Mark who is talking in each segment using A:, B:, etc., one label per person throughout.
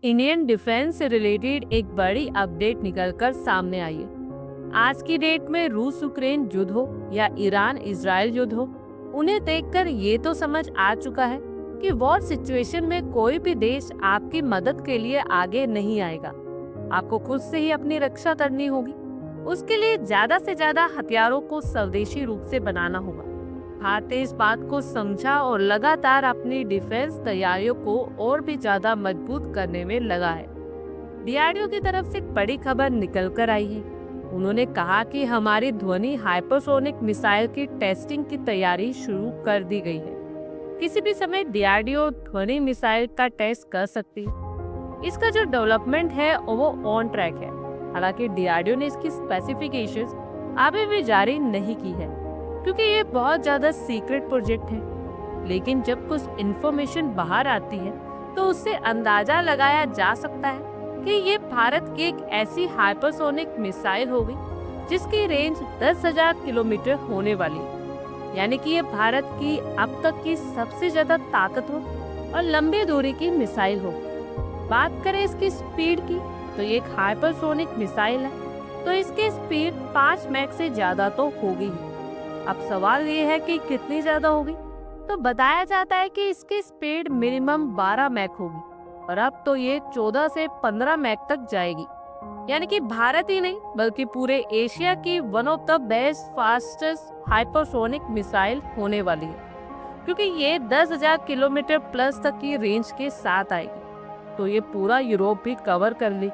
A: Indian defence से related एक बड़ी अपडेट निकलकर सामने आई है। आज की डेट में रूस यूक्रेन युद्ध हो या ईरान इजराइल युद्ध हो, उन्हें देखकर ये तो समझ आ चुका है कि वॉर सिचुएशन में कोई भी देश आपकी मदद के लिए आगे नहीं आएगा। आपको खुद से ही अपनी रक्षा करनी होगी। उसके लिए ज्यादा से ज्यादा हथियारों को स्वदेशी रूप से बनाना होगा। भारत इस बात को समझा और लगातार अपनी डिफेंस तैयारियों को और भी ज्यादा मजबूत करने में लगा है। डीआरडीओ की तरफ से एक बड़ी खबर निकल कर आई है। उन्होंने कहा कि हमारी ध्वनि हाइपरसोनिक मिसाइल की टेस्टिंग की तैयारी शुरू कर दी गई है। किसी भी समय डीआरडीओ ध्वनि मिसाइल का टेस्ट कर सकती है। इसका जो डेवलपमेंट है वो ऑन ट्रैक है। हालांकि डीआरडीओ ने इसकी स्पेसिफिकेशंस अभी भी जारी नहीं की है, क्योंकि ये बहुत ज्यादा सीक्रेट प्रोजेक्ट है। लेकिन जब कुछ इंफॉर्मेशन बाहर आती है तो उससे अंदाजा लगाया जा सकता है कि ये भारत की एक ऐसी हाइपरसोनिक मिसाइल होगी जिसकी रेंज 10,000 किलोमीटर होने वाली है। यानी कि ये भारत की अब तक की सबसे ज्यादा ताकतवर और लंबी दूरी की मिसाइल होगी। बात करें इसकी स्पीड की, तो ये एक हाइपरसोनिक मिसाइल है, तो इसकी स्पीड 5 मैक से ज्यादा तो होगी ही। अब सवाल ये है कि कितनी ज्यादा होगी, तो बताया जाता है कि इसकी स्पीड मिनिमम 12 मैक होगी और अब तो ये 14 से 15 मैक तक जाएगी। यानी कि भारत ही नहीं बल्कि पूरे एशिया की one of the best fastest hypersonic missile होने वाली है, क्योंकि ये 10,000 किलोमीटर प्लस तक की रेंज के साथ आएगी, तो ये पूरा यूरोप भी कवर कर ली।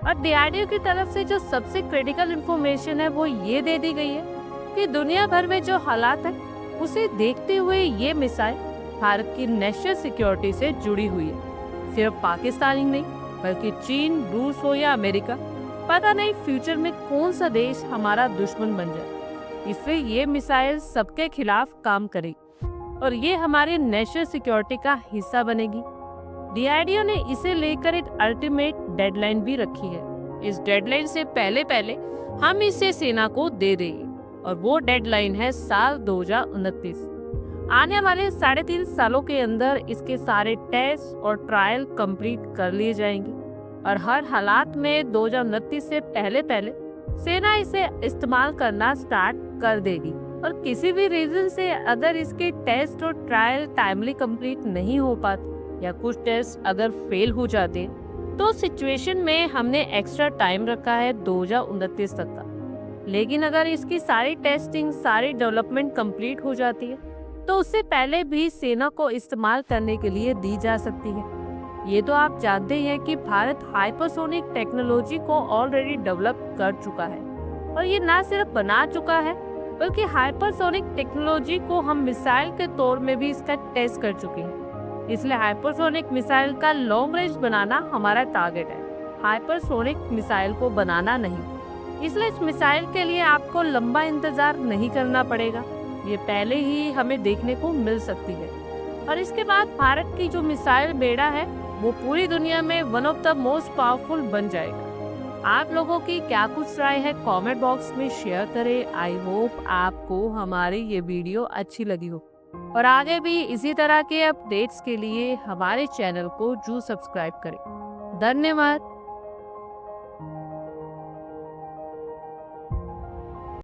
A: और डीआरडीओ की तरफ से जो सबसे क्रिटिकल इंफॉर्मेशन है वो ये दे दी गई है कि दुनिया भर में जो हालात है उसे देखते हुए ये मिसाइल भारत की नेशनल सिक्योरिटी से जुड़ी हुई है। सिर्फ पाकिस्तान ही नहीं बल्कि चीन, रूस हो या अमेरिका, पता नहीं फ्यूचर में कौन सा देश हमारा दुश्मन बन जाए। इसलिए ये मिसाइल सबके खिलाफ काम करेगी और ये हमारे नेशनल सिक्योरिटी का हिस्सा बनेगी। डीआरडीओ ने इसे लेकर एक अल्टीमेट डेडलाइन भी रखी है। इस डेडलाइन से पहले पहले हम इसे सेना को दे देंगे और वो डेडलाइन है साल 2029। आने वाले 3.5 सालों के अंदर इसके सारे टेस्ट और ट्रायल कंप्लीट कर लिए जाएंगे और हर हालात में 2029 से पहले पहले सेना इसे इस्तेमाल करना स्टार्ट कर देगी। और किसी भी रीजन से अगर इसके टेस्ट और ट्रायल टाइमली कंप्लीट नहीं हो पाते या कुछ टेस्ट अगर फेल हो जाते तो सिचुएशन में हमने एक्स्ट्रा टाइम रखा है 2029 तक का। लेकिन अगर इसकी सारी टेस्टिंग, सारी डेवलपमेंट कंप्लीट हो जाती है तो उससे पहले भी सेना को इस्तेमाल करने के लिए दी जा सकती है। ये तो आप जानते हैं कि भारत हाइपरसोनिक टेक्नोलॉजी को ऑलरेडी डेवलप कर चुका है और ये ना सिर्फ बना चुका है बल्कि हाइपरसोनिक टेक्नोलॉजी को हम मिसाइल के तौर में भी इसका टेस्ट कर चुके हैं। इसलिए हाइपरसोनिक मिसाइल का लॉन्ग रेंज बनाना हमारा टारगेट है, हाइपरसोनिक मिसाइल को बनाना नहीं। इसलिए इस मिसाइल के लिए आपको लंबा इंतजार नहीं करना पड़ेगा, ये पहले ही हमें देखने को मिल सकती है। और इसके बाद भारत की जो मिसाइल बेड़ा है वो पूरी दुनिया में one of the most powerful बन जाएगा। आप लोगों की क्या कुछ राय है कमेंट बॉक्स में शेयर करें। आई होप आपको हमारी ये वीडियो अच्छी लगी हो और आगे भी इसी तरह के अपडेट्स के लिए हमारे चैनल को जरूर सब्सक्राइब करें। धन्यवाद।